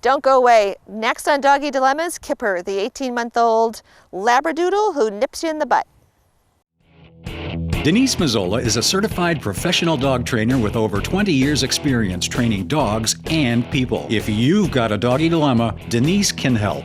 Don't go away. Next on Doggy Dilemmas, Kipper, the 18-month-old Labradoodle who nips you in the butt. Denise Mazzola is a certified professional dog trainer with over 20 years experience training dogs and people. If you've got a doggy dilemma, Denise can help.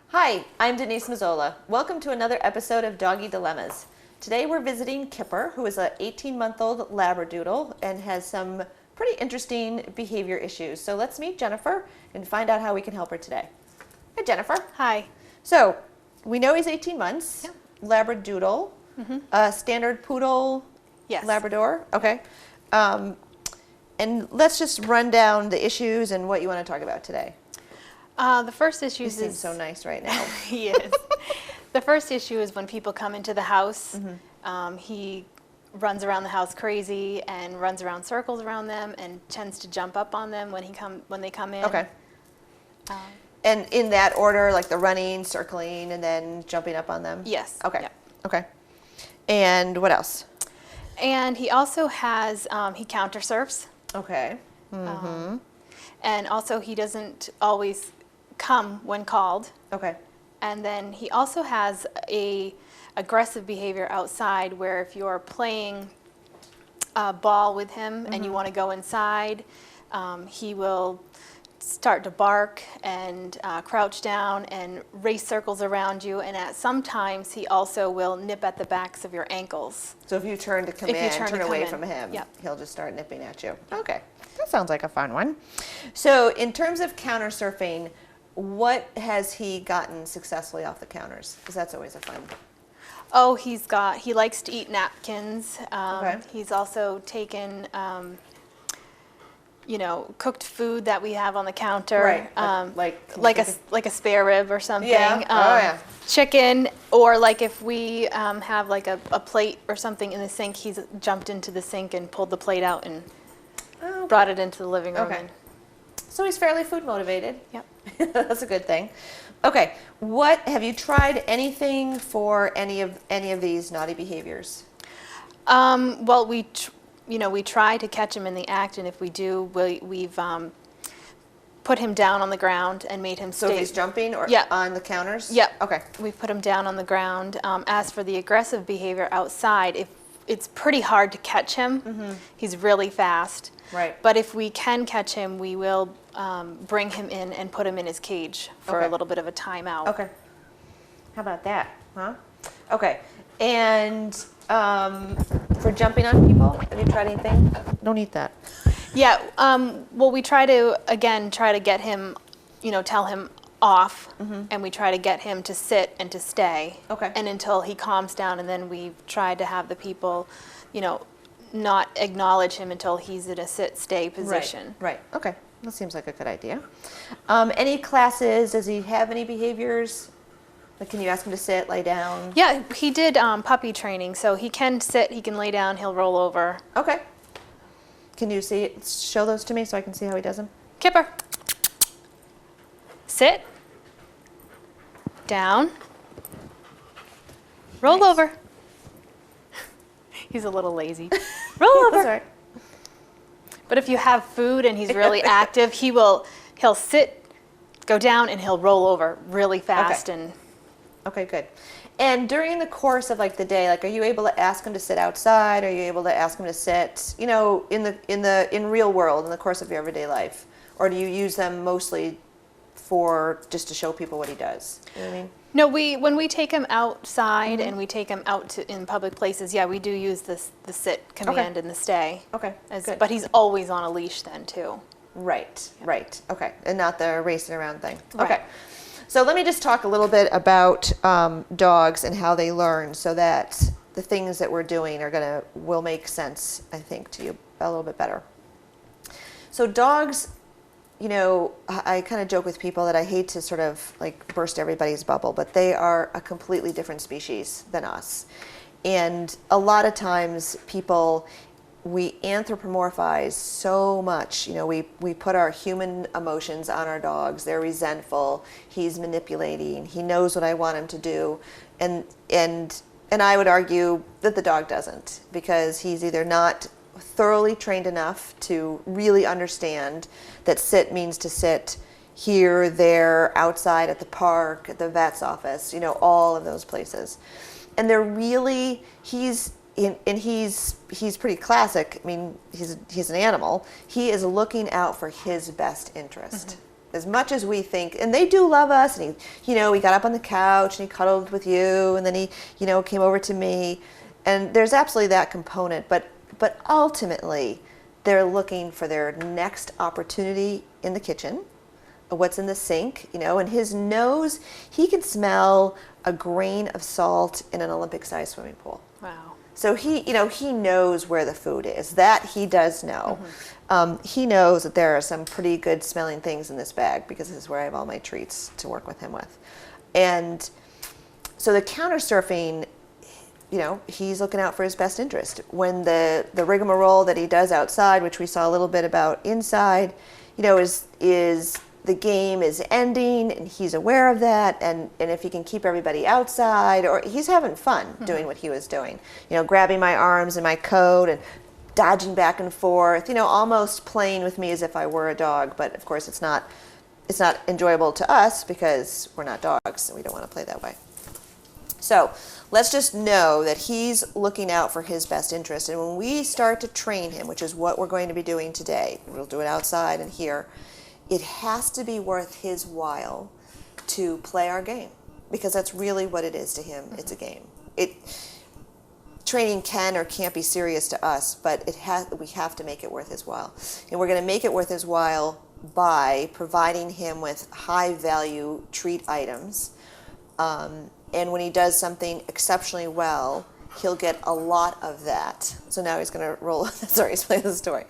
Hi, I'm Denise Mazzola. Welcome to another episode of Doggy Dilemmas. Today we're visiting Kipper, who is an 18-month-old Labradoodle and has some pretty interesting behavior issues. So let's meet Jennifer and find out how we can help her today. Hi, Jennifer. Hi. So we know he's 18 months, Yep. Labradoodle, standard poodle, Yes. Labrador. Okay. And let's just run down the issues and what you want to talk about today. The first issue He is seems so nice right now. he is. The first issue is when people come into the house. He runs around the house crazy and runs around circles around them and tends to jump up on them when they come in. Okay. And in that order, like the running, circling, and then jumping up on them? Yes. Okay. Yep. Okay. And what else? And he also has he counter surfs. Okay. And also he doesn't always come when called. Okay. And then he also has a aggressive behavior outside where if you're playing ball with him and you want to go inside, he will start to bark and crouch down and race circles around you. And sometimes he also will nip at the backs of your ankles. So if you turn to come If you in, turn to turn come away in. from him, Yep. he'll just start nipping at you. Okay. That sounds like a fun one. So in terms of counter surfing, what has he gotten successfully off the counters? Because that's always a fun. Oh, he likes to eat napkins. Okay. He's also taken, cooked food that we have on the counter. Right. Like a spare rib or something. Yeah. Oh, yeah. Chicken, or like if we have like a plate or something in the sink, he's jumped into the sink and pulled the plate out and brought it into the living room. Okay. And, So he's fairly food motivated. yep. That's a good thing. Okay, what have you tried anything for any of these naughty behaviors? Well, we try to catch him in the act, and if we do, we've put him down on the ground and made him So stay. if he's jumping or Yeah. on the counters? Yep. Okay. We've put him down on the ground. As for the aggressive behavior outside, if it's pretty hard to catch him. He's really fast. Right. But if we can catch him, we will bring him in and put him in his cage for Okay. a little bit of a timeout. Okay. How about that? Huh? Okay. And for jumping on people, have you tried anything? Don't eat that. Yeah. Well, we try to get him, tell him off, and we try to get him to sit and to stay. Okay. And until he calms down, and then we've tried to have the people, not acknowledge him until he's in a sit-stay position. Right. Okay. That seems like a good idea. Any classes? Does he have any behaviors? Like, can you ask him to sit, lay down? Yeah, he did puppy training, so he can sit, he can lay down, he'll roll over. Okay. Can you show those to me so I can see how he does them? Kipper. Sit. Down. Roll Nice. over. He's a little lazy. Roll over. That's all right. But if you have food and he's really active, he'll sit, go down, and he'll roll over really fast. Okay. And Okay, good. And during the course of like the day, like, are you able to ask him to sit outside? Are you able to ask him to sit, in real world, in the course of your everyday life? Or do you use them mostly for just to show people what he does? You know what I mean? no, when we take him outside and we take him out in public places, yeah, we do use the sit command and the stay. Okay, good. But he's always on a leash then too. Right. Okay. And not the racing around thing. Right. Okay. So let me just talk a little bit about dogs and how they learn, so that the things that we're doing will make sense, I think, to you a little bit better. So dogs, I kind of joke with people that I hate to sort of like burst everybody's bubble, but they are a completely different species than us. And a lot of times people we anthropomorphize so much. You know, we put our human emotions on our dogs. They're resentful. He's manipulating. He knows what I want him to do, and I would argue that the dog doesn't, because he's either not thoroughly trained enough to really understand that sit means to sit here, there, outside, at the park, at the vet's office, you know, all of those places. And they're really, he's pretty classic. I mean, he's an animal. He is looking out for his best interest. As much as we think, and they do love us, and he got up on the couch and he cuddled with you, and then he, came over to me, and there's absolutely that component, but ultimately, they're looking for their next opportunity in the kitchen, what's in the sink, and his nose, he can smell a grain of salt in an Olympic-sized swimming pool. Wow. So he knows where the food is. That he does know. He knows that there are some pretty good smelling things in this bag, because this is where I have all my treats to work with him with. And so the counter surfing, he's looking out for his best interest. When the rigmarole that he does outside, which we saw a little bit about inside, is the game is ending, and he's aware of that, and if he can keep everybody outside, or he's having fun doing what he was doing, grabbing my arms and my coat and dodging back and forth, almost playing with me as if I were a dog. But of course it's not enjoyable to us, because we're not dogs and we don't want to play that way. So let's just know that he's looking out for his best interest. And when we start to train him, which is what we're going to be doing today, we'll do it outside and here, it has to be worth his while to play our game, because that's really what it is to him. It's a game. Training can or can't be serious to us, but we have to make it worth his while. And we're going to make it worth his while by providing him with high-value treat items. And when he does something exceptionally well, he'll get a lot of that. So now he's going to roll. Sorry, he's playing the story.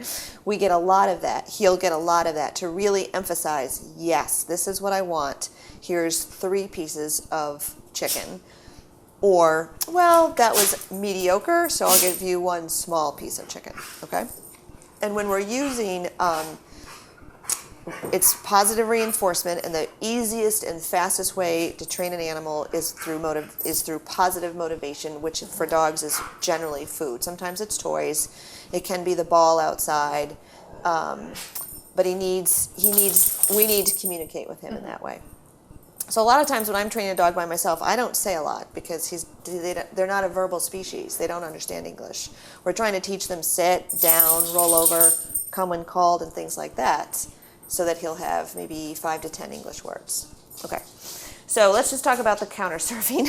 We get a lot of that. He'll get a lot of that to really emphasize, yes, this is what I want. Here's 3 pieces of chicken. Or, well, that was mediocre, so I'll give you 1 small piece of chicken, okay? And when we're using, it's positive reinforcement, and the easiest and fastest way to train an animal is through positive motivation, which for dogs is generally food. Sometimes it's toys. It can be the ball outside, but we need to communicate with him in that way. So a lot of times when I'm training a dog by myself, I don't say a lot, because they're not a verbal species. They don't understand English. We're trying to teach them sit, down, roll over, come when called, and things like that, so that he'll have maybe 5 to 10 English words. Okay, so let's just talk about the counter surfing.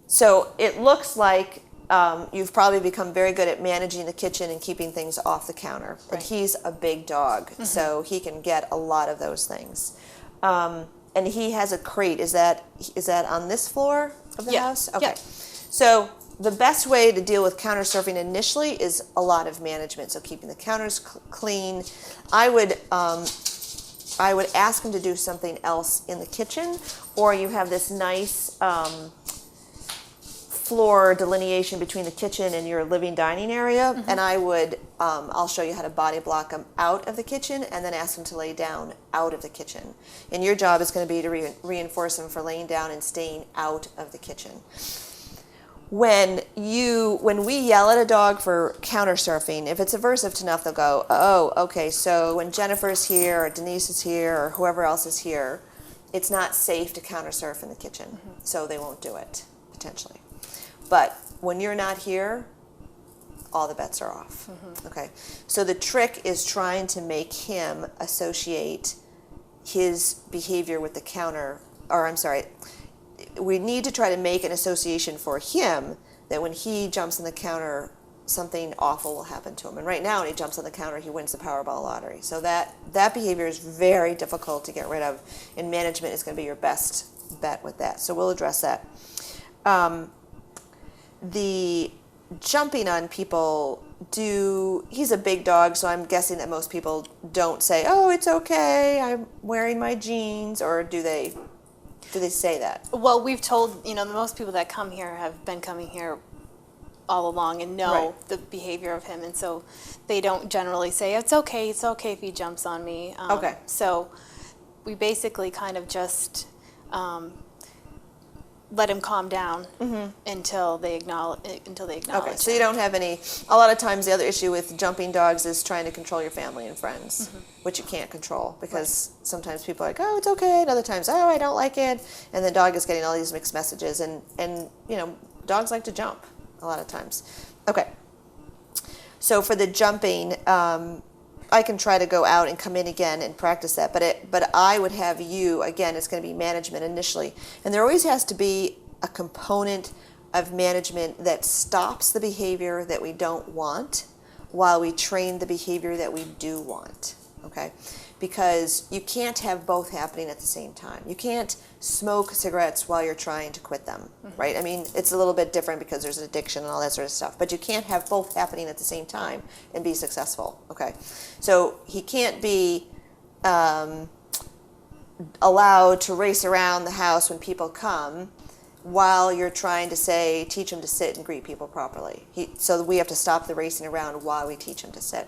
So it looks like you've probably become very good at managing the kitchen and keeping things off the counter. Right. But he's a big dog, so he can get a lot of those things. And he has a crate. Is that on this floor of the house? Okay. Yeah. So the best way to deal with counter surfing initially is a lot of management. So keeping the counters clean. I would ask him to do something else in the kitchen, or you have this nice floor delineation between the kitchen and your living dining area, and I would I'll show you how to body block him out of the kitchen, and then ask him to lay down out of the kitchen. And your job is going to be to reinforce him for laying down and staying out of the kitchen. When we yell at a dog for counter surfing, if it's aversive enough, they'll go, oh, okay, so when Jennifer's here or Denise is here or whoever else is here, it's not safe to counter surf in the kitchen, so they won't do it, potentially. But when you're not here, all the bets are off. Okay. So the trick is trying to make him associate his behavior with the counter, we need to try to make an association for him that when he jumps on the counter, something awful will happen to him. And right now, when he jumps on the counter, he wins the Powerball lottery. So that behavior is very difficult to get rid of, and management is going to be your best bet with that. So we'll address that. The jumping on people, he's a big dog, so I'm guessing that most people don't say, oh, it's okay, I'm wearing my jeans, or do they say that? Well, we've told, most people that come here have been coming here all along and know Right. the behavior of him, and so they don't generally say, it's okay if he jumps on me. Okay. So we basically kind of just let him calm down until they acknowledge Okay, so you it. don't have any, a lot of times the other issue with jumping dogs is trying to control your family and friends, which you can't control because sometimes people are like, oh, it's okay, and other times, oh, I don't like it, and the dog is getting all these mixed messages, and you know, dogs like to jump a lot of times. Okay, so for the jumping, I can try to go out and come in again and practice that, but I would have you, again, it's going to be management initially, and there always has to be a component of management that stops the behavior that we don't want while we train the behavior that we do want, okay? Because you can't have both happening at the same time. You can't smoke cigarettes while you're trying to quit them, right? I mean, it's a little bit different because there's an addiction and all that sort of stuff, but you can't have both happening at the same time and be successful, okay? So he can't be allowed to race around the house when people come while you're trying to say, teach him to sit and greet people properly. So we have to stop the racing around while we teach him to sit.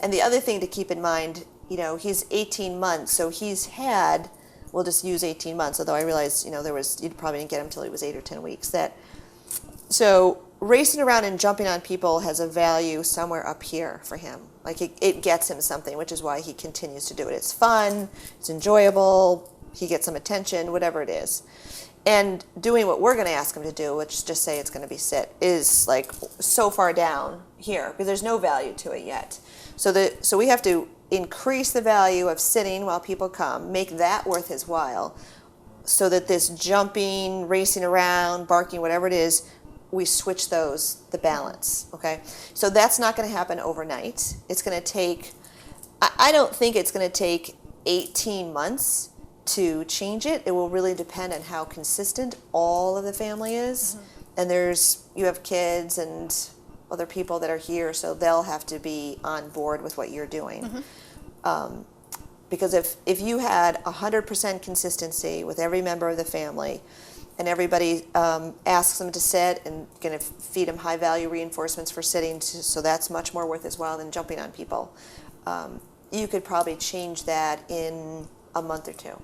And the other thing to keep in mind, you know, he's 18 months, so he's had, we'll just use 18 months, although I realize, you know, you probably didn't get him until he was 8 or 10 weeks. So racing around and jumping on people has a value somewhere up here for him. Like it gets him something, which is why he continues to do it. It's fun, it's enjoyable, he gets some attention, whatever it is. And doing what we're going to ask him to do, which just say it's going to be sit, is like so far down here because there's no value to it yet. So we have to increase the value of sitting while people come, make that worth his while, so that this jumping, racing around, barking, whatever it is, we switch the balance, okay? So that's not going to happen overnight. It's going to take, I don't think it's going to take 18 months to change it. It will really depend on how consistent all of the family is. And you have kids and other people that are here, so they'll have to be on board with what you're doing. Because if you had 100% consistency with every member of the family, and everybody asks them to sit and going to feed them high value reinforcements for sitting, so that's much more worth his while than jumping on people, you could probably change that in a month or two.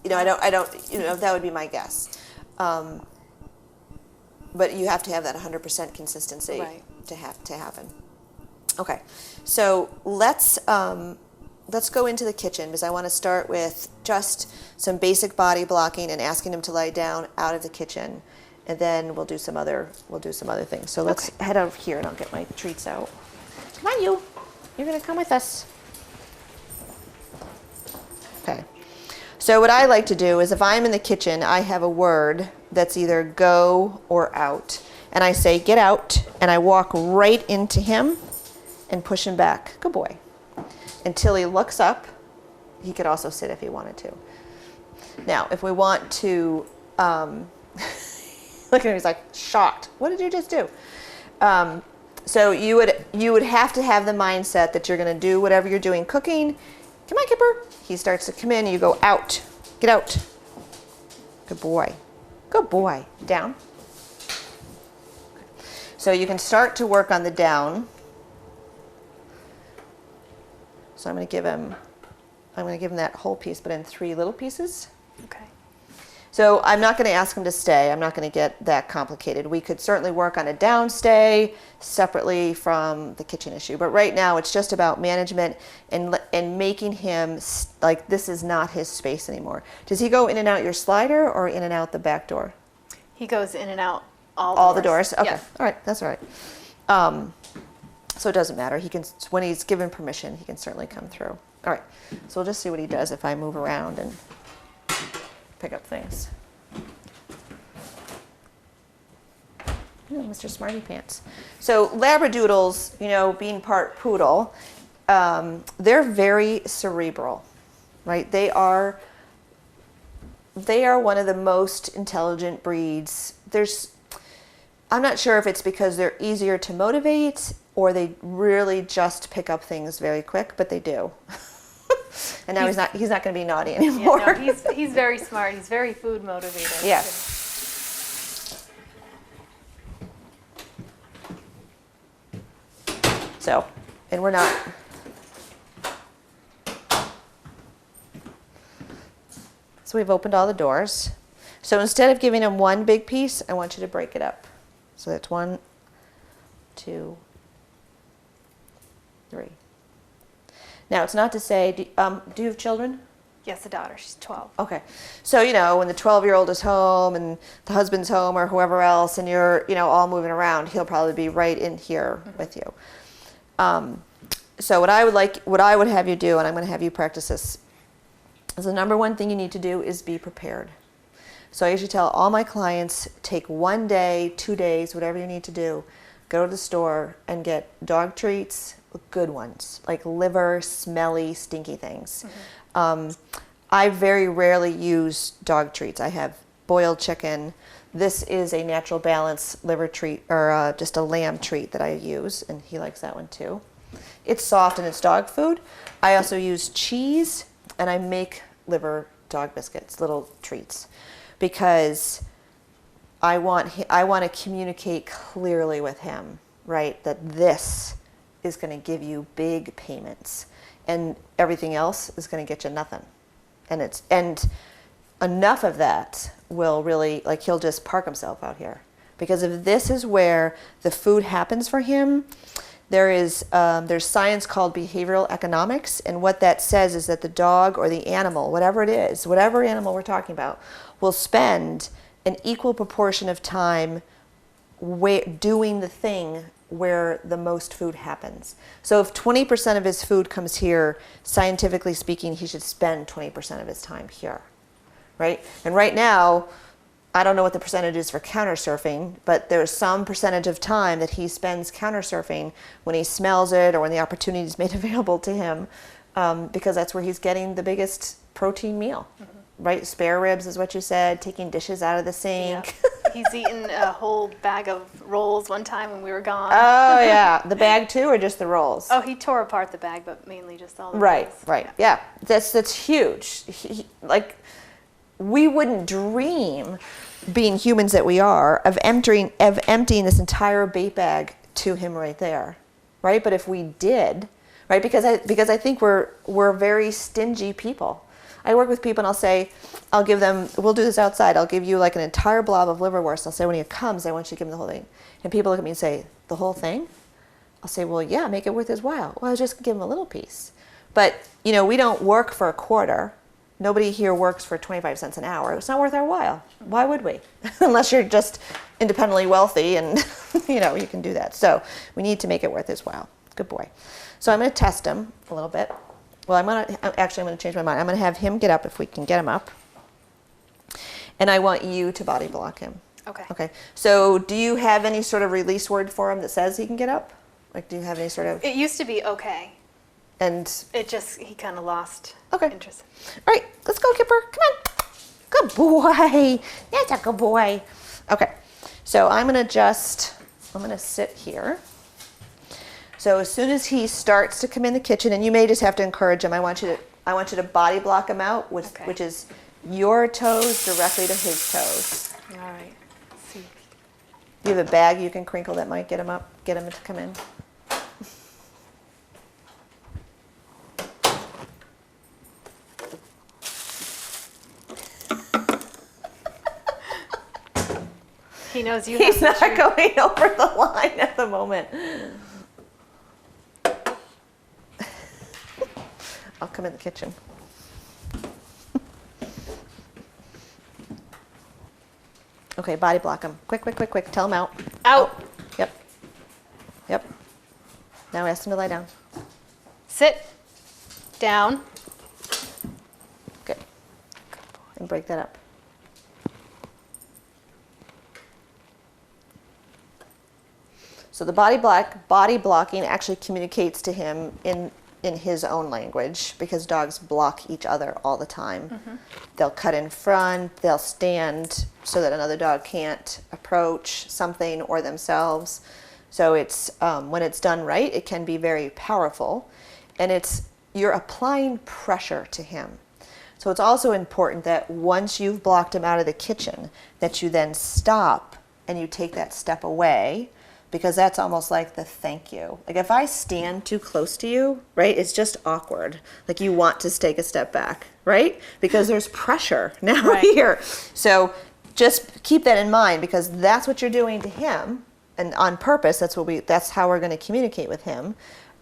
You know, I don't, you know, that would be my guess. But you have to have that 100% consistency to happen. Okay, so let's go into the kitchen because I want to start with just some basic body blocking and asking him to lie down out of the kitchen, and then we'll do some other things. So let's head over here and I'll get my treats out. Come on, you're gonna come with us. Okay. So what I like to do is if I'm in the kitchen, I have a word that's either go or out. And I say, get out, and I walk right into him and push him back. Good boy. Until he looks up. He could also sit if he wanted to. Now, if we want to, look at him, he's like shocked. What did you just do? So you would have to have the mindset that you're going to do whatever you're doing cooking. Come on, Kipper. He starts to come in, you go out. Get out. Good boy. Good boy. Down. So you can start to work on the down. So I'm going to give him that whole piece, but in 3 little pieces. Okay. So I'm not going to ask him to stay. I'm not going to get that complicated. We could certainly work on a down stay separately from the kitchen issue. But right now it's just about management and making him like this is not his space anymore. Does he go in and out your slider or in and out the back door? He goes in and out all the doors? Okay. Yes. All right. That's all right. So it doesn't matter. He can, when he's given permission, he can certainly come through. All right. So we'll just see what he does if I move around and pick up things. Mr. Smarty Pants. So Labradoodles, you know, being part poodle, they're very cerebral, right? They are one of the most intelligent breeds. I'm not sure if it's because they're easier to motivate or they really just pick up things very quick, but they do. And now he's not going to be naughty anymore. Yeah, no, he's very smart. He's very food motivated. Yeah. So, and we're not. So we've opened all the doors. So instead of giving him one big piece, I want you to break it up. So that's 1, 2, 3. Now it's not to say, do you have children? Yes, a daughter. She's 12. Okay. So, when the 12-year-old is home and the husband's home or whoever else and you're, all moving around, he'll probably be right in here with you. So what I would have you do, and I'm going to have you practice this, is the number one thing you need to do is be prepared. So I usually tell all my clients, take 1 day, 2 days, whatever you need to do, go to the store and get dog treats, good ones, like liver, smelly, stinky things. I very rarely use dog treats. I have boiled chicken. This is a Natural Balance liver treat, or just a lamb treat that I use, and he likes that one too. It's soft and it's dog food. I also use cheese, and I make liver dog biscuits, little treats, because I want to communicate clearly with him, right, that this is going to give you big payments, and everything else is going to get you nothing. And enough of that will really, like, he'll just park himself out here. Because if this is where the food happens for him, there's science called behavioral economics, and what that says is that the dog or the animal, whatever it is, whatever animal we're talking about, will spend an equal proportion of time doing the thing where the most food happens. So if 20% of his food comes here, scientifically speaking, he should spend 20% of his time here, right? And right now, I don't know what the percentage is for counter surfing, but there's some percentage of time that he spends counter surfing when he smells it or when the opportunity is made available to him, because that's where he's getting the biggest protein meal, right? Spare ribs is what you said, taking dishes out of the sink. Yeah. He's eaten a whole bag of rolls one time when we were gone. Oh, yeah. The bag too, or just the rolls? Oh, he tore apart the bag, but mainly just all the Right, rolls. right. Yeah. That's huge. We wouldn't dream, being humans that we are, of emptying this entire bait bag to him right there, right? But if we did, right? Because I think we're very stingy people. I work with people and I'll say, we'll do this outside. I'll give you like an entire blob of liverwurst. I'll say, when he comes, I want you to give him the whole thing. And people look at me and say, the whole thing? I'll say, well, yeah, make it worth his while. Well, I was just gonna give him a little piece. But, we don't work for a quarter. Nobody here works for 25 cents an hour. It's not worth our while. Why would we? Unless you're just independently wealthy and, you can do that. So we need to make it worth his while. Good boy. So I'm going to test him a little bit. Well, I'm going to change my mind. I'm going to have him get up if we can get him up. And I want you to body block him. Okay. Okay. So do you have any sort of release word for him that says he can get up? Like, do you have any sort of... It used to be okay. And... he kind of lost interest. All right, let's go, Kipper. Come on. Good boy. That's a good boy. Okay. So I'm going to sit here. So as soon as he starts to come in the kitchen, and you may just have to encourage him, I want you to body block him out, which is your toes directly to his toes. All right. Let's see. You have a bag you can crinkle that might get him to come in. He knows you He's have not going over the line at the moment. I'll come in the kitchen. Okay, body block him. Quick. Tell him out. Out. Yep. Now ask him to lie down. Sit. Down. Good. And break that up. So the body blocking actually communicates to him in his own language, because dogs block each other all the time. Mm-hmm. They'll cut in front, they'll stand so that another dog can't approach something or themselves. So it's when it's done right, it can be very powerful, and you're applying pressure to him. So it's also important that once you've blocked him out of the kitchen, that you then stop and you take that step away, because that's almost like the thank you. Like if I stand too close to you, right, it's just awkward. Like you want to take a step back, right? Because there's pressure now Right. here. So just keep that in mind, because that's what you're doing to him, and on purpose. That's how we're going to communicate with him.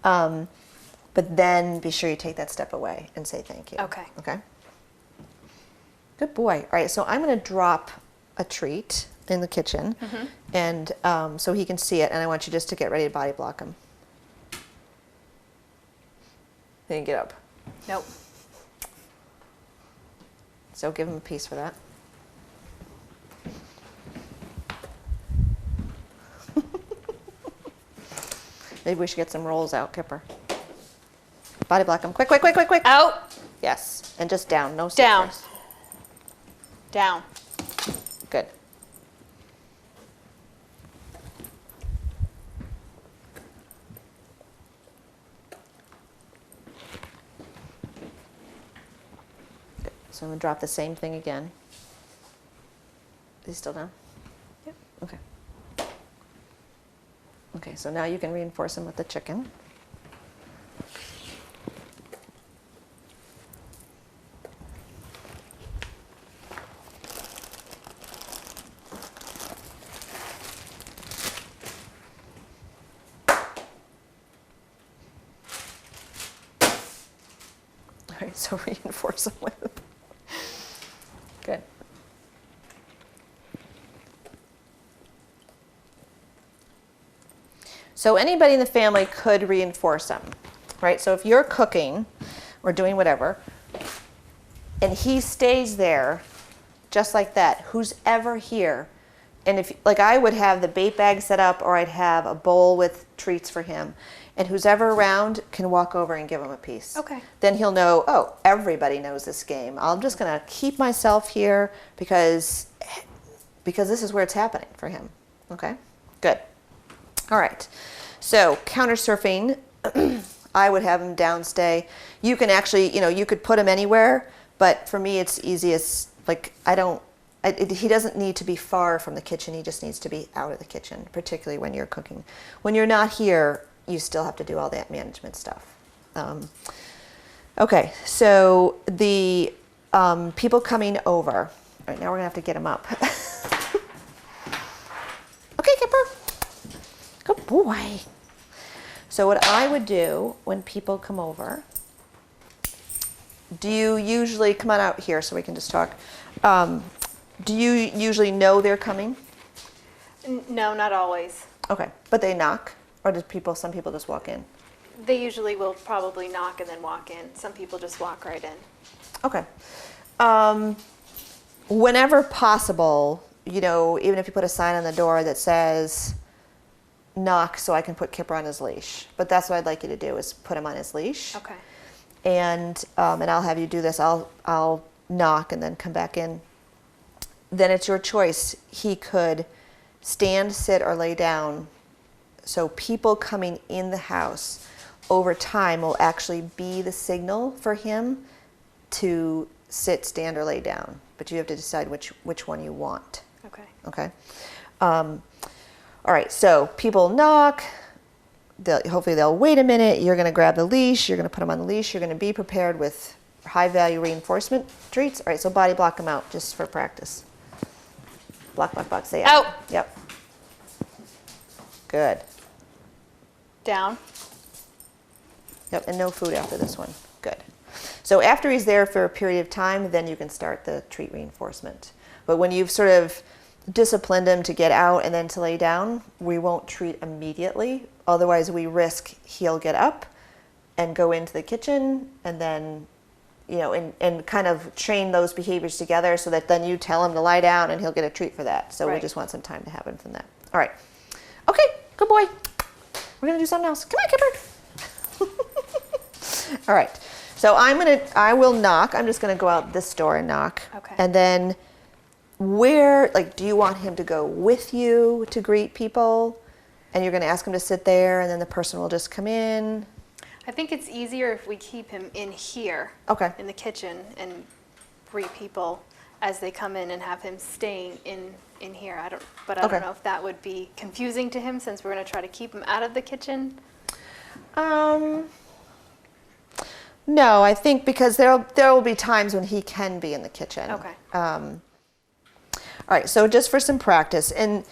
But then be sure you take that step away and say thank you. Okay. Okay. Good boy. All right, so I'm going to drop a treat in the kitchen, and so he can see it, and I want you just to get ready to body block him. He didn't get up. Nope. So give him a piece for that. Maybe we should get some rolls out, Kipper. Body block him. Quick, quick, quick, quick, quick. Out. Yes, and just down. No Down. sit first. Down. Good. Good. So I'm going to drop the same thing again. Is he still down? Yep. Okay. Okay, so now you can reinforce him with the chicken. All right, so reinforce them with. Good. So anybody in the family could reinforce them, right? So if you're cooking or doing whatever, and he stays there just like that, who's ever here, and if, like I would have the bait bag set up, or I'd have a bowl with treats for him, and who's ever around can walk over and give him a piece. Okay. Then he'll know, oh, everybody knows this game. I'm just gonna keep myself here because this is where it's happening for him. Okay, good. All right, so counter surfing, I would have him downstay. You can actually, you could put him anywhere, but for me it's easiest, like he doesn't need to be far from the kitchen, he just needs to be out of the kitchen, particularly when you're cooking. When you're not here, you still have to do all that management stuff. Okay, so the people coming over. All right, now we're gonna have to get them up. Okay, Kipper. Good boy. So what I would do when people come over, do you usually, come on out here so we can just talk. Do you usually know they're coming? No, not always. Okay, but they knock, or do some people just walk in? They usually will probably knock and then walk in. Some people just walk right in. Okay. Whenever possible, even if you put a sign on the door that says knock, so I can put Kipper on his leash. But that's what I'd like you to do, is put him on his leash. Okay. And I'll have you do this. I'll knock and then come back in. Then it's your choice. He could stand, sit, or lay down. So people coming in the house over time will actually be the signal for him to sit, stand, or lay down. But you have to decide which one you want. Okay. Okay. All right. So people knock. Hopefully they'll wait a minute. You're going to grab the leash. You're going to put them on the leash. You're going to be prepared with high-value reinforcement treats. All right. So body block them out just for practice. Block, block, block. Say out. Yep. Good. Down. Yep. And no food after this one. Good. So after he's there for a period of time, then you can start the treat reinforcement. But when you've sort of disciplined him to get out and then to lay down, we won't treat immediately. Otherwise, we risk he'll get up and go into the kitchen, and then, and kind of train those behaviors together so that then you tell him to lie down and he'll get a treat for that. So we just want some time to happen from that. All right. Okay, good boy. We're going to do something else. Come on, Kipper. All right. So I will knock. I'm just going to go out this door and knock. Okay. And then do you want him to go with you to greet people? And you're going to ask him to sit there, and then the person will just come in? I think it's easier if we keep him in here. Okay. In the kitchen and greet people. as they come in and have him staying in here. I don't Okay. know if that would be confusing to him since we're going to try to keep him out of the kitchen. No, I think because there will be times when he can be in the kitchen. Okay. All right, so just for some practice, and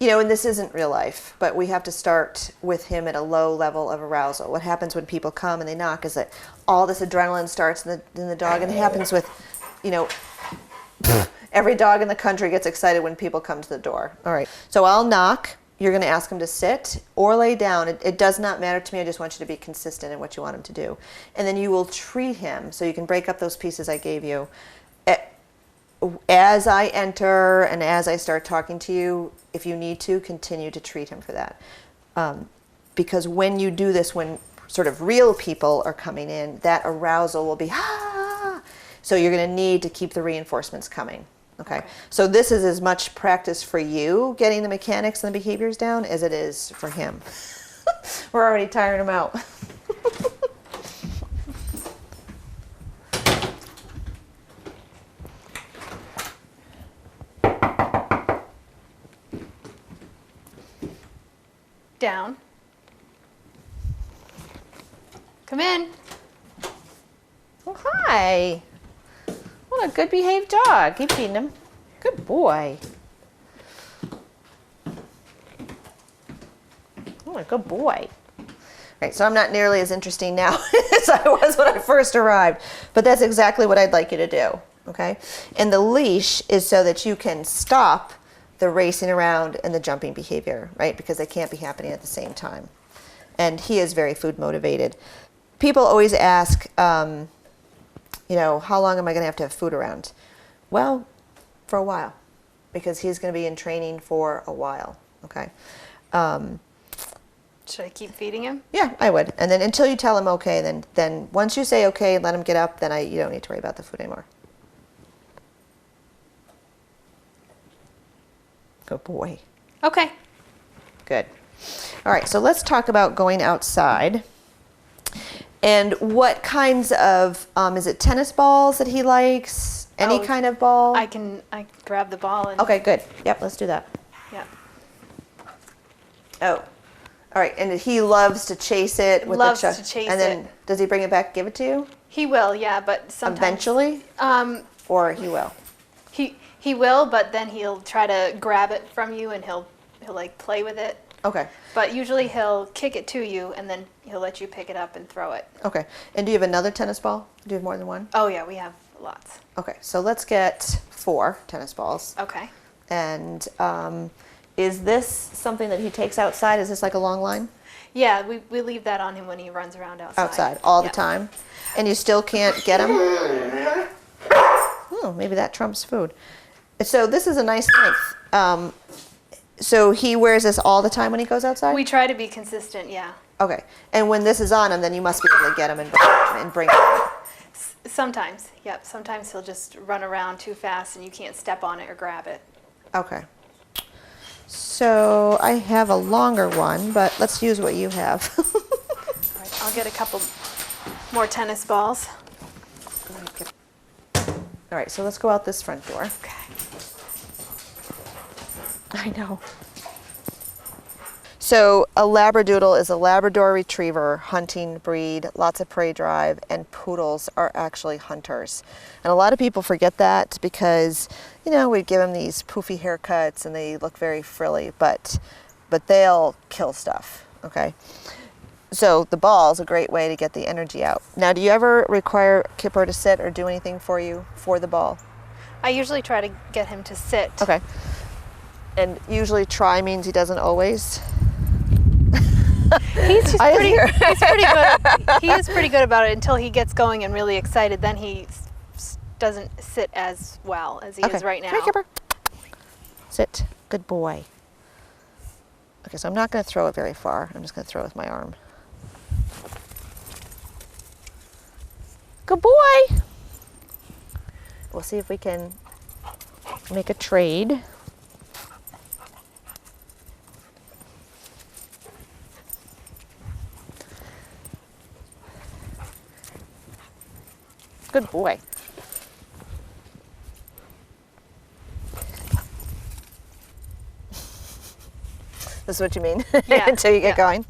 and this isn't real life, but we have to start with him at a low level of arousal. What happens when people come and they knock is that all this adrenaline starts in the dog, and it happens with, every dog in the country gets excited when people come to the door. All right, so I'll knock. You're going to ask him to sit or lay down. It does not matter to me. I just want you to be consistent in what you want him to do. And then you will treat him, so you can break up those pieces I gave you. As I enter and as I start talking to you, if you need to, continue to treat him for that. Because when you do this, when sort of real people are coming in, that arousal will be, ah! So you're going to need to keep the reinforcements coming. Okay. So this is as much practice for you getting the mechanics and the behaviors down as it is for him. We're already tiring him out. Down. Come in. Oh, hi. What a good behaved dog. Keep feeding him. Good boy. Oh, a good boy. Right, so I'm not nearly as interesting now as I was when I first arrived, but that's exactly what I'd like you to do, okay? And the leash is so that you can stop the racing around and the jumping behavior, right? Because they can't be happening at the same time. And he is very food motivated. People always ask, how long am I going to have food around? Well, for a while, because he's going to be in training for a while, okay? Should I keep feeding him? Yeah, I would. And then until you tell him okay, then once you say okay and let him get up, then you don't need to worry about the food anymore. Good boy. Okay. Good. All right, so let's talk about going outside. And what kinds of, is it tennis balls that he likes? Any kind of ball? I can grab the ball and. Okay, good. Yep, let's do that. Yep. Oh, all right. And he loves to chase it with Loves the chuck. to chase and then it. Does he bring it back, give it to you? He will, yeah, but sometimes. Eventually? Or he will? He will, but then he'll try to grab it from you and he'll like play with it. Okay. But usually he'll kick it to you and then he'll let you pick it up and throw it. Okay. And do you have another tennis ball? Do you have more than one? Oh yeah, we have lots. Okay. So let's get 4 tennis balls. Okay. And is this something that he takes outside? Is this like a long line? Yeah, we leave that on him when he runs around outside. Outside, all the Yep. time? And you still can't get him? Oh, maybe that trumps food. So this is a nice length. So he wears this all the time when he goes outside? We try to be consistent, yeah. Okay. And when this is on him, then you must be able to get him and bring him in. Sometimes, yep. Sometimes he'll just run around too fast and you can't step on it or grab it. Okay. So I have a longer one, but let's use what you have. All right, I'll get a couple more tennis balls. All right, so let's go out this front door. Okay. I know. So a Labradoodle is a Labrador Retriever hunting breed, lots of prey drive, and poodles are actually hunters. And a lot of people forget that because, we give them these poofy haircuts and they look very frilly, but they'll kill stuff, okay? So the ball's a great way to get the energy out. Now, do you ever require Kipper to sit or do anything for you for the ball? I usually try to get him to sit. Okay. And usually try means he doesn't always. He's pretty good. He is pretty good about it until he gets going and really excited. Then he doesn't sit as well as he is right now. Come here, Kipper. Sit. Good boy. Okay, so I'm not going to throw it very far. I'm just going to throw it with my arm. Good boy. We'll see if we can make a trade. Good boy. This is what you mean? Yeah, Until you get yeah. going.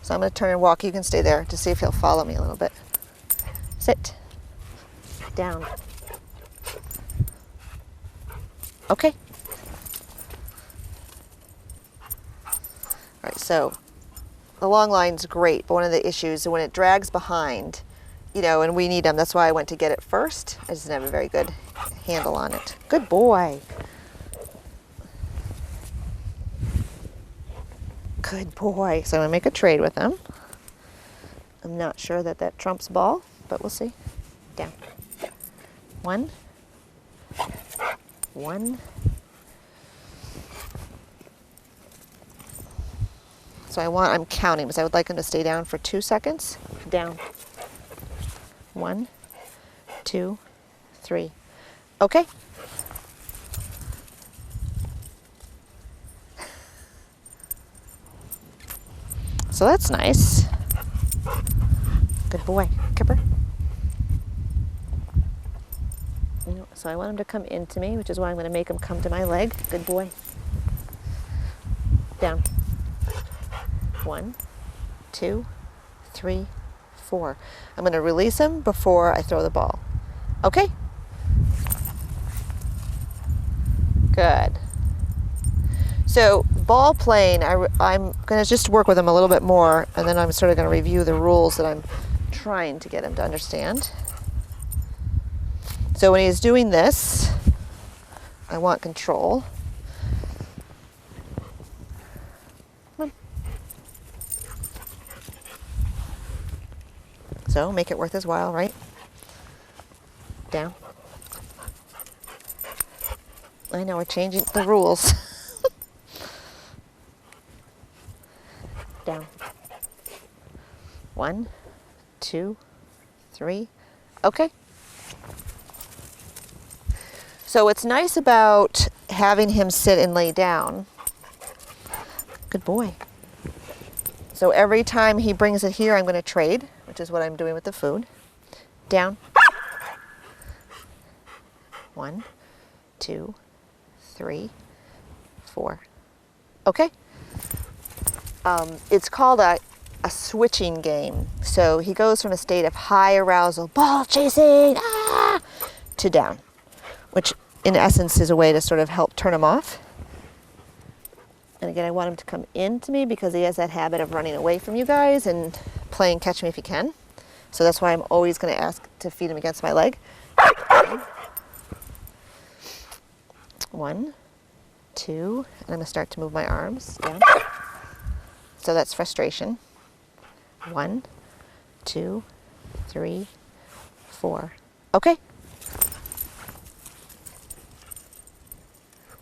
So I'm going to turn and walk. You can stay there to see if he'll follow me a little bit. Sit. Down. Okay. All right, so the long line's great, but one of the issues is when it drags behind, you know, and we need them. That's why I went to get it first. I just didn't have a very good handle on it. Good boy. Good boy. So I'm going to make a trade with him. I'm not sure that that trumps ball, but we'll see. Down. 1. 1. So I'm counting because I would like him to stay down for 2 seconds. Down. 1, 2, 3. Okay. So that's nice. Good boy. Kipper. So I want him to come into me, which is why I'm going to make him come to my leg. Good boy. Down. 1, 2, 3, 4. I'm going to release him before I throw the ball. Okay? Good. So ball playing, I'm going to just work with him a little bit more, and then I'm sort of going to review the rules that I'm trying to get him to understand. So when he's doing this, I want control. Come on. So make it worth his while, right? Down. I know, we're changing the rules. Down. 1, 2, 3. Okay. So what's nice about having him sit and lay down, good boy. So every time he brings it here, I'm going to trade, which is what I'm doing with the food. Down. 1, 2, 3, 4. Okay. It's called a switching game. So he goes from a state of high arousal, ball chasing, to down, which in essence is a way to sort of help turn him off. And again, I want him to come into me because he has that habit of running away from you guys and playing catch me if you can. So that's why I'm always going to ask to feed him against my leg. 1, 2, and I'm going to start to move my arms down. So that's frustration. 1, 2, 3, 4. Okay.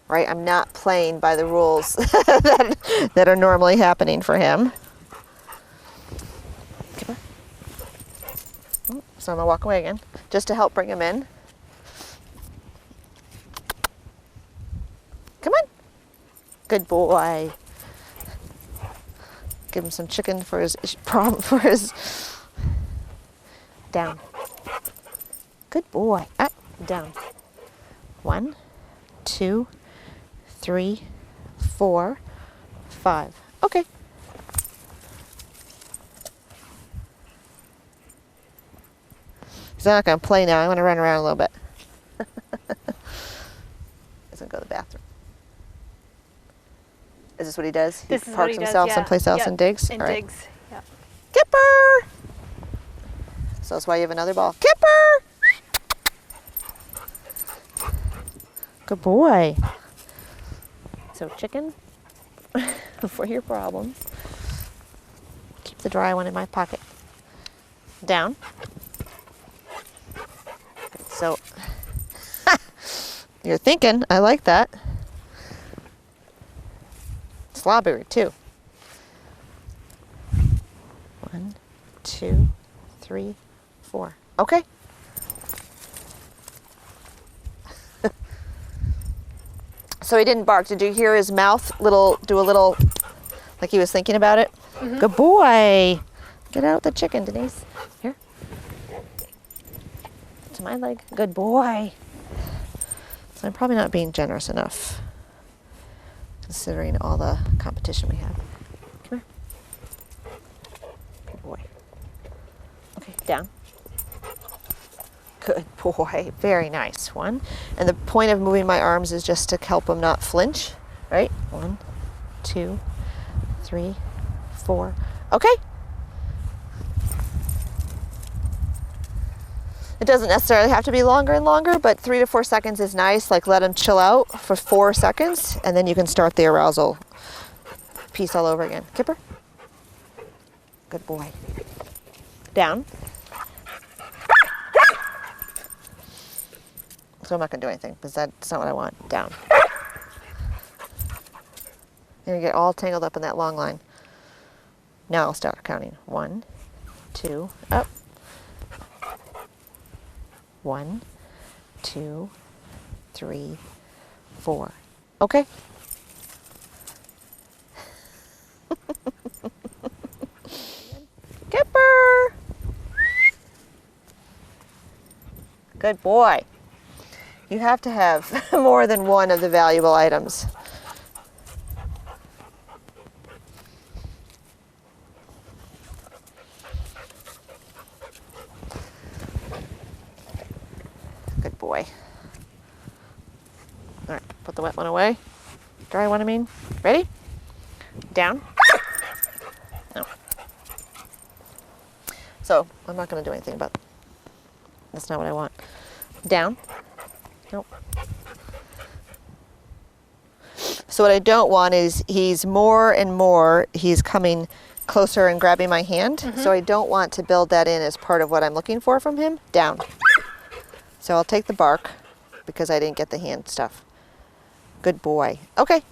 Right, I'm not playing by the rules that are normally happening for him. Kipper. So I'm gonna walk away again, just to help bring him in. Come on. Good boy. Give him some chicken for his problem, for his down. Good boy. Down. 1, 2, 3, 4, 5. Okay. He's not going to play now. I'm going to run around a little bit. He's going to go to the bathroom. Is this what he does? This is what parks he does, himself yeah. someplace else Yep. and digs? And All right. digs. Yeah. Kipper! So that's why you have another ball. Kipper! Good boy. So chicken for your problems. Keep the dry one in my pocket. Down. So you're thinking, I like that. Strawberry too. 1, 2, 3, 4. Okay. So he didn't bark. Did you hear his mouth do a little, like he was thinking about it? Mm-hmm. Good boy. Get out the chicken, Denise. Here. To my leg. Good boy. So I'm probably not being generous enough. considering all the competition we have. Come here. Good boy. Okay, down. Good boy. Very nice one. And the point of moving my arms is just to help him not flinch, right? 1, 2, 3, 4. Okay. It doesn't necessarily have to be longer and longer, but 3 to 4 seconds is nice. Like let him chill out for 4 seconds, and then you can start the arousal piece all over again. Kipper. Good boy. Down. So I'm not going to do anything because that's not what I want. Down. And you get all tangled up in that long line. Now I'll start counting. 1, 2, up. 1, 2, 3, 4. Okay. Kipper. Good boy. You have to have more than one of the valuable items. Good boy. All right, put the wet one away. Dry one, I mean. Ready? Down. No. So, I'm not going to do anything about that. That's not what I want. Down. Nope. So what I don't want is he's more and more, he's coming closer and grabbing my hand. So I don't want to build that in as part of what I'm looking for from him. Down. So I'll take the bark because I didn't get the hand stuff. Good boy. Okay.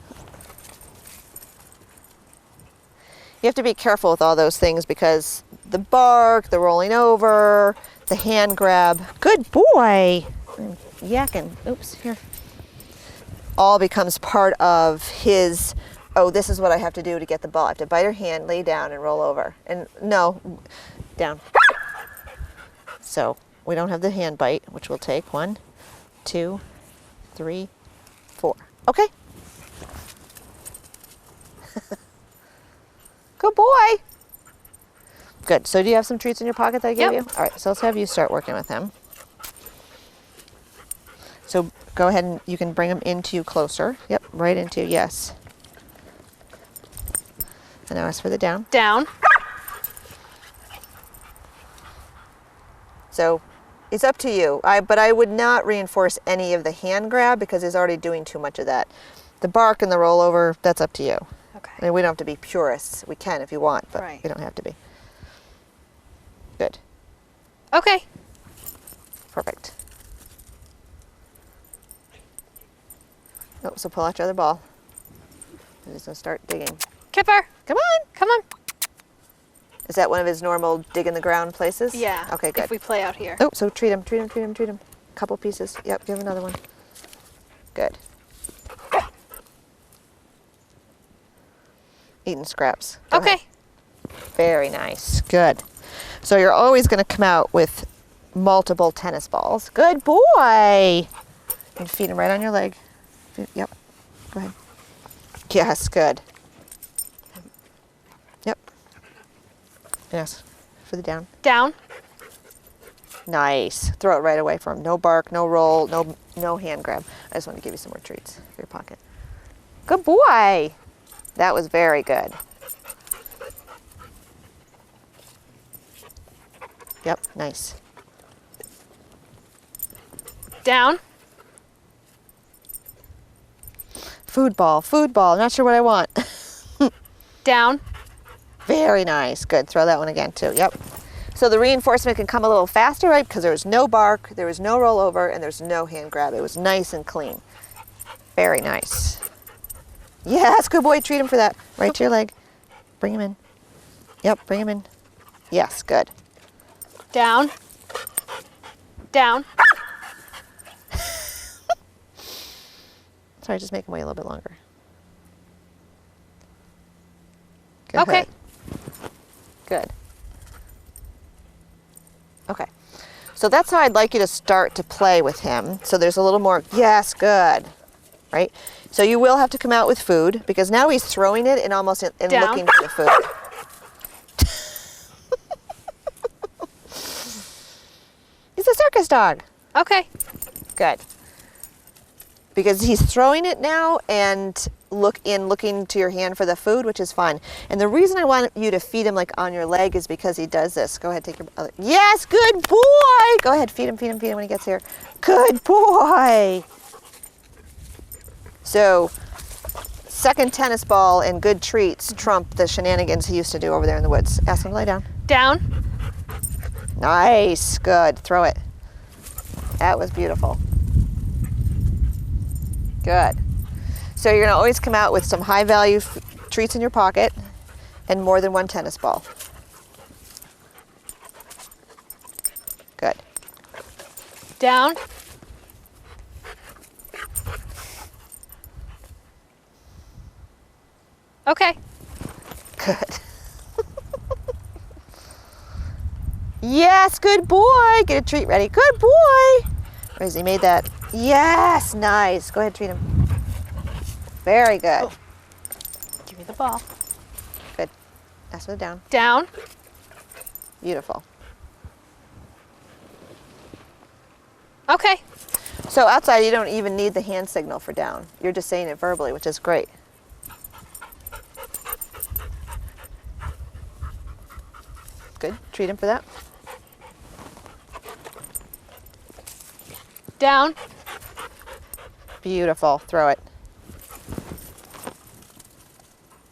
You have to be careful with all those things because the bark, the rolling over, the hand grab. Good boy. I'm yakking. Oops, here. All becomes part of his, oh, this is what I have to do to get the ball. I have to bite her hand, lay down, and roll over. And no, down. So we don't have the hand bite, which we'll take. 1, 2, 3, 4. Okay. Good boy. Good. So do you have some treats in your pocket that I gave you? All right, so let's have you start working with him. So go ahead and you can bring him into you closer. Yep, right into you, yes. And now as for the down. Down. So it's up to you. But I would not reinforce any of the hand grab because he's already doing too much of that. The bark and the rollover, that's up to you. Okay. I mean, we don't have to be purists. We can if you want, but Right. we don't have to be. Good. Okay. Perfect. Oh, so pull out your other ball. I'm just gonna start digging. Kipper, Come on. come on. Is that one of his normal dig in the ground places? Yeah. Okay, good. If we play out here. Oh, so treat him, treat him, treat him, treat him. Couple pieces. Yep, give him another one. Good. Eating scraps. Go Okay. ahead. Very nice. Good. So you're always going to come out with multiple tennis balls. Good boy. And feed him right on your leg. Yep. Go ahead. Yes, good. Yep. Yes. For the down. Down. Nice. Throw it right away for him. No bark, no roll, no hand grab. I just want to give you some more treats for your pocket. Good boy. That was very good. Yep, nice. Down. Food ball, not sure what I want. Down. Very nice, good. Throw that one again too, yep. So the reinforcement can come a little faster, right? Because there was no bark, there was no rollover, and there's no hand grab. It was nice and clean. Very nice. Yes, good boy, treat him for that. Right to your leg. Bring him in. Yep, bring him in. Yes, good. Down. Down. Sorry, just make him wait a little bit longer. Good. Okay. Good. Okay. So that's how I'd like you to start to play with him. So there's a little more, yes, good. right? So you will have to come out with food because now he's throwing it and almost and Down. looking for the food. He's a circus dog. Okay. Good. Because he's throwing it now and looking to your hand for the food, which is fine. And the reason I want you to feed him like on your leg is because he does this. Go ahead, take your other. Yes, good boy. Go ahead, feed him when he gets here. Good boy. So, second tennis ball and good treats trump the shenanigans he used to do over there in the woods. Ask him to lay down. Down. Nice, good. Throw it. That was beautiful. Good. So you're going to always come out with some high value treats in your pocket and more than one tennis ball. Good. Down. Okay. Good. Yes, good boy. Get a treat ready. Good boy. Where has he made that? Yes, nice. Go ahead, treat him. Very good. Oh. Give me the ball. Good. Ask him down. Down. Beautiful. Okay. So outside, you don't even need the hand signal for down. You're just saying it verbally, which is great. Good. Treat him for that. Down. Beautiful. Throw it.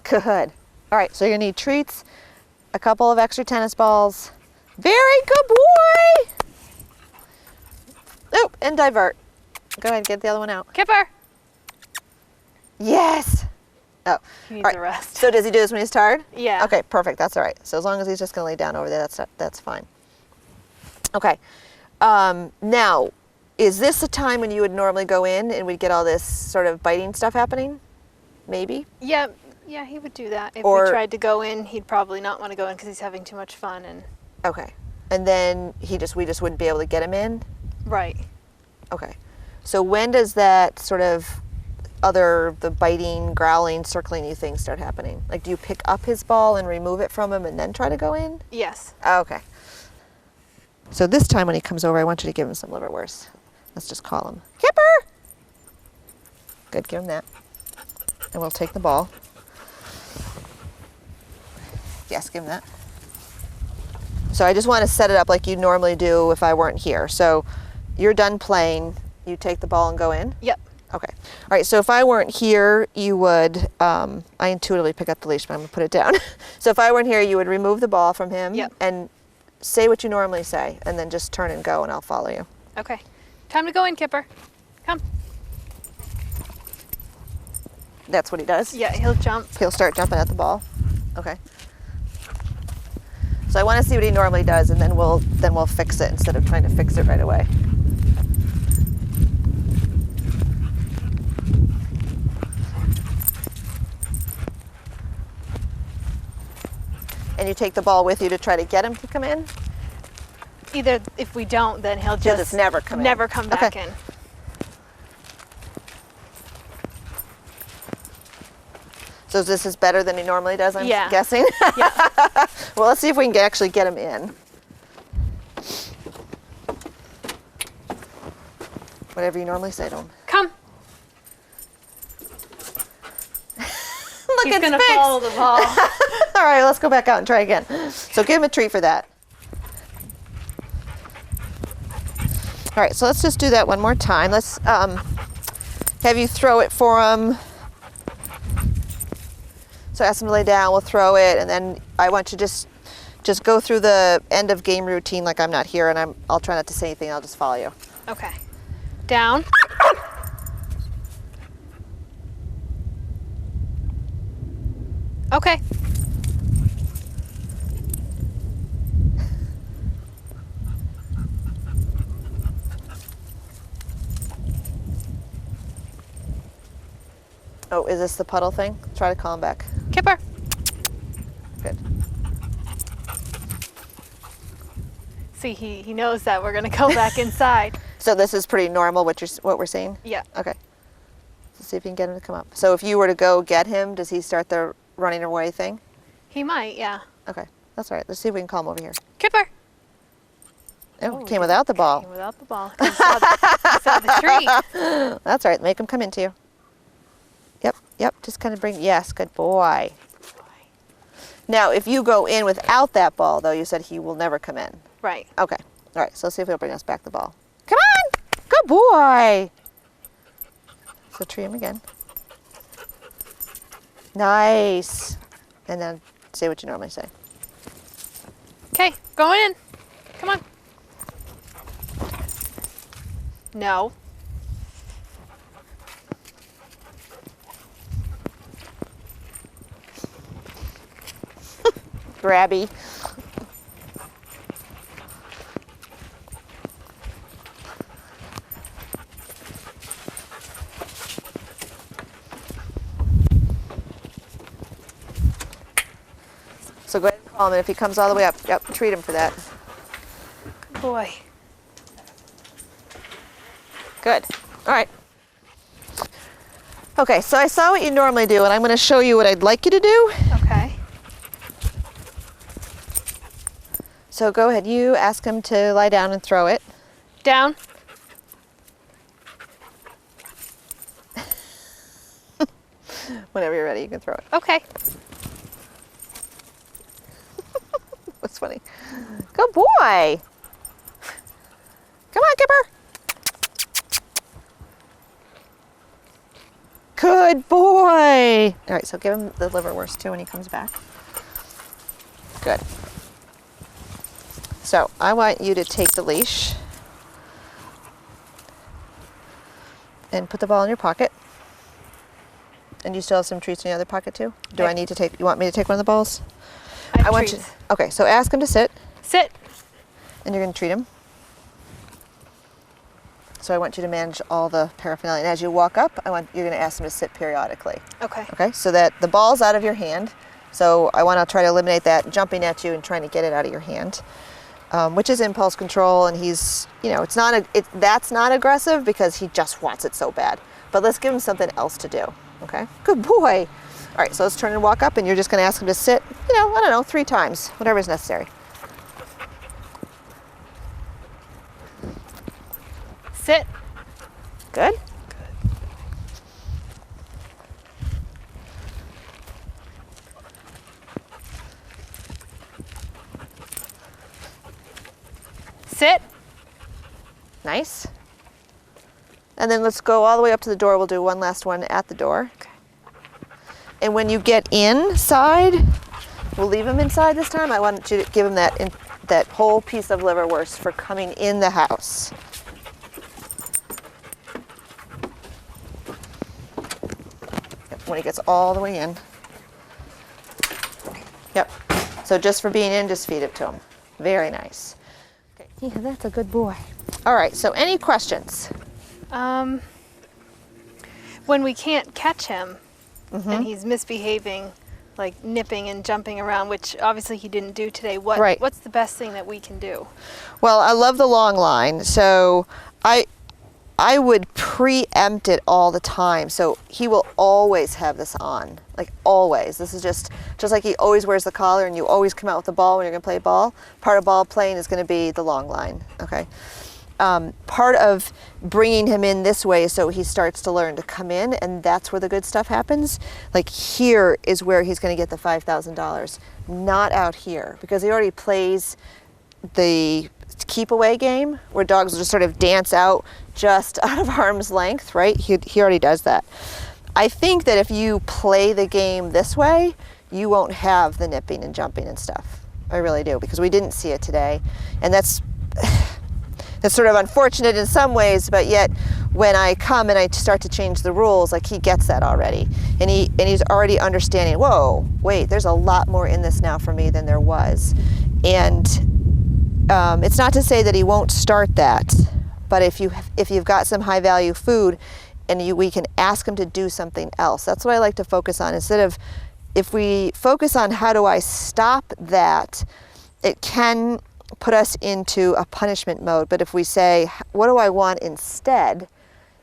Good. All right, so you're going to need treats, a couple of extra tennis balls. Very good boy. Oh, and divert. Go ahead, get the other one out. Kipper. Yes. Oh. He needs All right. a rest. So does he do this when he's tired? Yeah. Okay, perfect. That's all right. So as long as he's just going to lay down over there, that's fine. Okay. Now, is this a time when you would normally go in and we'd get all this sort of biting stuff happening? Maybe? Yeah, he would do that. If Or- we tried to go in, he'd probably not want to go in because he's having too much fun. And Okay. And then we just wouldn't be able to get him in? right. Okay. So when does that sort of the biting, growling, circling you thing start happening? Like, do you pick up his ball and remove it from him and then try to go in? Yes. Okay. So this time when he comes over, I want you to give him some liverwurst. Let's just call him Kipper. Good, give him that. And we'll take the ball. Yes, give him that. So I just want to set it up like you normally do if I weren't here. So you're done playing, you take the ball and go in? Yep. Okay. All right, so if I weren't here, you would, I intuitively pick up the leash, but I'm going to put it down. So if I weren't here, you would remove the ball from him Yep. and say what you normally say, and then just turn and go, and I'll follow you. Okay. Time to go in, Kipper. Come. That's what he does? Yeah, he'll jump. He'll start jumping at the ball? Okay. So I want to see what he normally does, and then we'll fix it instead of trying to fix it right away. And you take the ball with you to try to get him to come in? Either if we don't, then he'll just never come in. never come back Okay. in. So this is better than he normally does, I'm Yeah. guessing? Yeah. Well, let's see if we can actually get him in. Whatever you normally say to him. Come. Look, He's it's gonna fixed. follow the ball. All right, let's go back out and try again. So give him a treat for that. All right, so let's just do that one more time. Let's have you throw it for him. So ask him to lay down, we'll throw it, and then I want you to just go through the end of game routine like I'm not here, and I'll try not to say anything, I'll just follow you. Okay. Down. Okay. Oh, is this the puddle thing? Try to call him back. Kipper. Good. See, he knows that we're gonna go back inside. So this is pretty normal what we're seeing? Yeah. Okay. see if you can get him to come up. So if you were to go get him, does he start the running away thing? He might, yeah. Okay, that's all right. Let's see if we can call him over here. Kipper. Oh, he came without the ball. Came without the ball. He saw the treat. That's all right. Make him come into you. Yep. Just kind of bring. Yes, good boy. Now, if you go in without that ball, though, you said he will never come in. Right. Okay. All right. So let's see if he'll bring us back the ball. Come on. Good boy. So tree him again. Nice. And then say what you normally say. Okay, going in. Come on. No. Grabby. So go ahead and call him, and if he comes all the way up, yep, treat him for that. Good boy. Good. All right. Okay, so I saw what you normally do, and I'm going to show you what I'd like you to do. Okay. So go ahead, you ask him to lie down and throw it. Down. Whenever you're ready, you can throw it. Okay. That's funny. Good boy. Come on, Kipper. Good boy. All right, so give him the liverwurst too when he comes back. Good. So I want you to take the leash and put the ball in your pocket. And you still have some treats in the other pocket too? Do I need to take, you want me to take one of the balls? I want you, okay, so ask him to sit. Sit. And you're going to treat him. So I want you to manage all the paraphernalia. And as you walk up, you're going to ask him to sit periodically. Okay. Okay, so that the ball's out of your hand. So I want to try to eliminate that jumping at you and trying to get it out of your hand, which is impulse control. And he's, it's not that's not aggressive because he just wants it so bad. But let's give him something else to do. Okay, good boy. All right, so let's turn and walk up, and you're just going to ask him to sit, I don't know, 3 times, whatever is necessary. Sit. Good. Sit. Nice. And then let's go all the way up to the door. We'll do one last one at the door. Okay. And when you get inside, we'll leave him inside this time. I want you to give him that whole piece of liverwurst for coming in the house. When he gets all the way in. Yep. So just for being in, just feed it to him. Very nice. Okay. Yeah, that's a good boy. All right, so any questions? When we can't catch him and he's misbehaving, like nipping and jumping around, which obviously he didn't do today, what's the best thing that we can do? Well, I love the long line, so I would preempt it all the time. So he will always have this on, like always. This is just like he always wears the collar and you always come out with the ball when you're gonna play ball. Part of ball playing is gonna be the long line, okay? Part of bringing him in this way is so he starts to learn to come in, and that's where the good stuff happens. Like here is where he's gonna get the $5,000, not out here, because he already plays the keep away game where dogs will just sort of dance out just out of arm's length, right? He already does that. I think that if you play the game this way, you won't have the nipping and jumping and stuff. I really do, because we didn't see it today. And that's sort of unfortunate in some ways, but yet when I come and I start to change the rules, like he gets that already. And he's already understanding, whoa, wait, there's a lot more in this now for me than there was. And it's not to say that he won't start that, but if you've got some high value food and we can ask him to do something else. That's what I like to focus on. Instead of, if we focus on how do I stop that, it can put us into a punishment mode. But if we say, what do I want instead?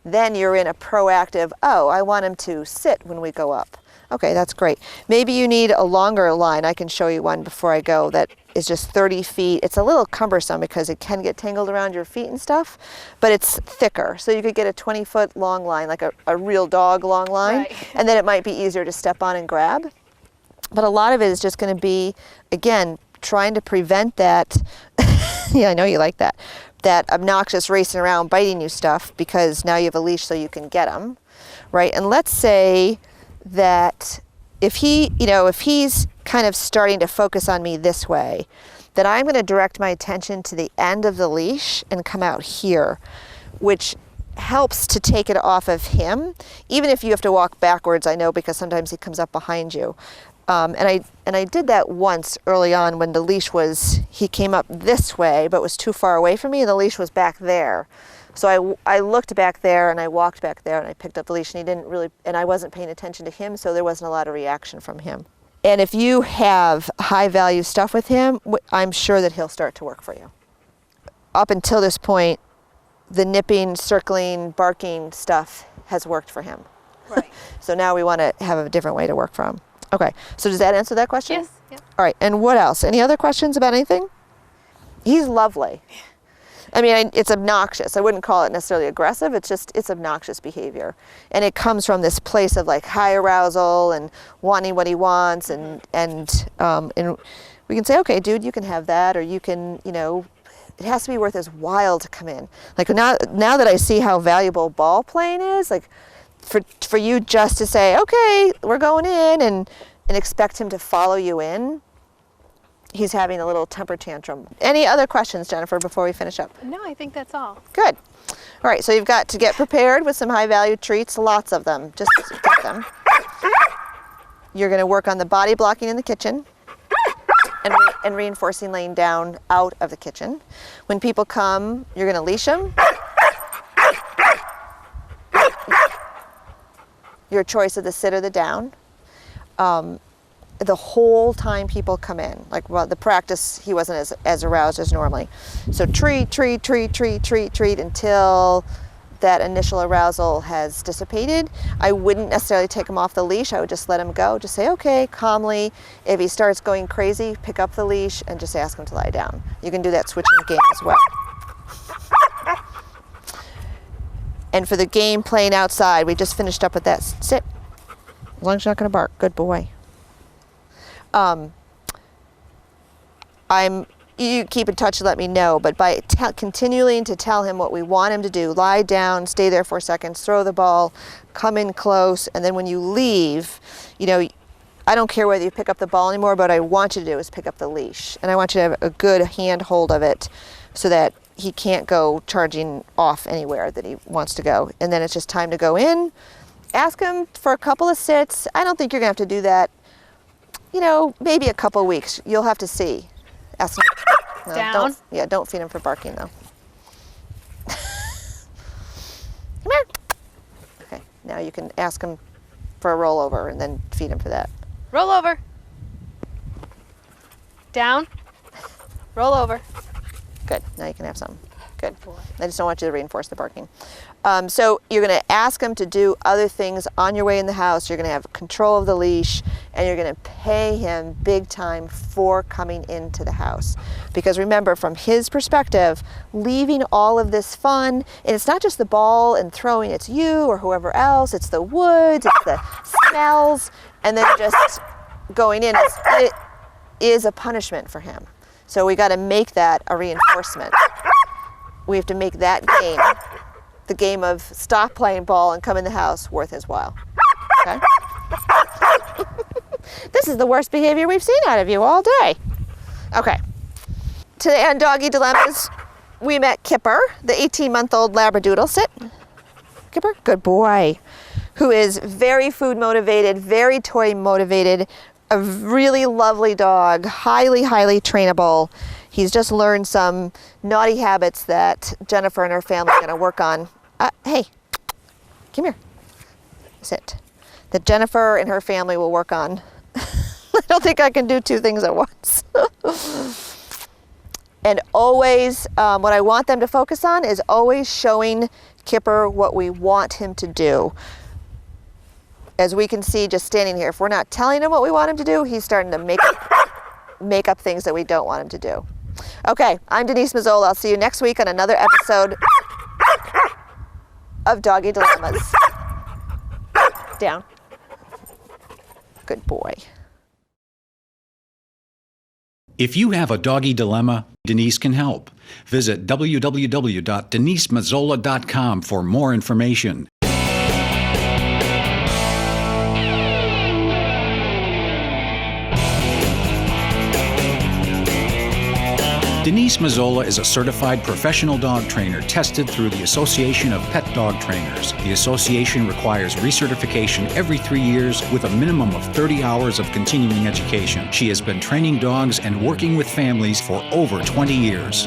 then you're in a proactive, oh, I want him to sit when we go up. Okay, that's great. Maybe you need a longer line. I can show you one before I go that is just 30 feet. It's a little cumbersome because it can get tangled around your feet and stuff, but it's thicker. So you could get a 20-foot long line, like a real dog long line, Right. and then it might be easier to step on and grab. But a lot of it is just going to be, again, trying to prevent that, yeah, I know you like that, that obnoxious racing around biting you stuff, because now you have a leash so you can get them, right? And let's say that if he's kind of starting to focus on me this way, then I'm going to direct my attention to the end of the leash and come out here, which helps to take it off of him, even if you have to walk backwards, I know, because sometimes he comes up behind you. And I did that once early on when the leash he came up this way, but was too far away from me, and the leash was back there. So I looked back there and I walked back there and I picked up the leash, and I wasn't paying attention to him, so there wasn't a lot of reaction from him. And if you have high value stuff with him, I'm sure that he'll start to work for you. Up until this point, the nipping, circling, barking stuff has worked for him. Right. So now we want to have a different way to work from. Okay, so does that answer that question? Yes. Yep. All right, and what else? Any other questions about anything? He's lovely. I mean, it's obnoxious. I wouldn't call it necessarily aggressive. It's obnoxious behavior. And it comes from this place of like high arousal and wanting what he wants. And we can say, okay, dude, you can have that, or you can, it has to be worth his while to come in. Like now that I see how valuable ball playing is, like for you just to say, okay, we're going in, and expect him to follow you in, he's having a little temper tantrum. Any other questions, Jennifer, before we finish up? No, I think that's all. Good. All right, so you've got to get prepared with some high value treats, lots of them. Just get them. You're going to work on the body blocking in the kitchen and reinforcing laying down out of the kitchen. When people come, you're going to leash them. Your choice of the sit or the down. The whole time people come in, like, well, the practice, he wasn't as aroused as normally. So treat until that initial arousal has dissipated. I wouldn't necessarily take him off the leash. I would just let him go. Just say, okay, calmly. If he starts going crazy, pick up the leash and just ask him to lie down. You can do that switching game as well. And for the game playing outside, we just finished up with that. Sit. As long as you're not going to bark. Good boy. You keep in touch and let me know, but by continuing to tell him what we want him to do, lie down, stay there 4 seconds, throw the ball, come in close, and then when you leave, I don't care whether you pick up the ball anymore, but what I want you to do is pick up the leash. And I want you to have a good hand hold of it so that he can't go charging off anywhere that he wants to go. And then it's just time to go in, ask him for a couple of sits. I don't think you're gonna have to do that, maybe a couple of weeks. You'll have to see. Ask him. Down? Don't feed him for barking though. Come here. Okay, now you can ask him for a rollover and then feed him for that. Roll over. Down. Roll over. Good, now you can have some. Good. I just don't want you to reinforce the barking. So you're going to ask him to do other things on your way in the house. You're going to have control of the leash, and you're going to pay him big time for coming into the house. Because remember, from his perspective, leaving all of this fun, and it's not just the ball and throwing, it's you or whoever else, it's the woods, it's the smells, and then just going in, it is a punishment for him. So we got to make that a reinforcement. We have to make that game, the game of stop playing ball and come in the house, worth his while. Okay? This is the worst behavior we've seen out of you all day. Okay. Today on Doggy Dilemmas, we met Kipper, the 18-month-old Labradoodle. Sit. Kipper, good boy. Who is very food motivated, very toy motivated, a really lovely dog, highly, highly trainable. He's just learned some naughty habits that Jennifer and her family are going to work on. Hey, come here. Sit. That Jennifer and her family will work on. I don't think I can do two things at once. And always, what I want them to focus on is always showing Kipper what we want him to do. As we can see just standing here, if we're not telling him what we want him to do, he's starting to make up things that we don't want him to do. Okay, I'm Denise Mazzola. I'll see you next week on another episode of Doggy Dilemmas. Down. Good boy. If you have a doggy dilemma, Denise can help. Visit www.denisemazzola.com for more information. Denise Mazzola is a certified professional dog trainer tested through the Association of Pet Dog Trainers. The association requires recertification every 3 years with a minimum of 30 hours of continuing education. She has been training dogs and working with families for over 20 years.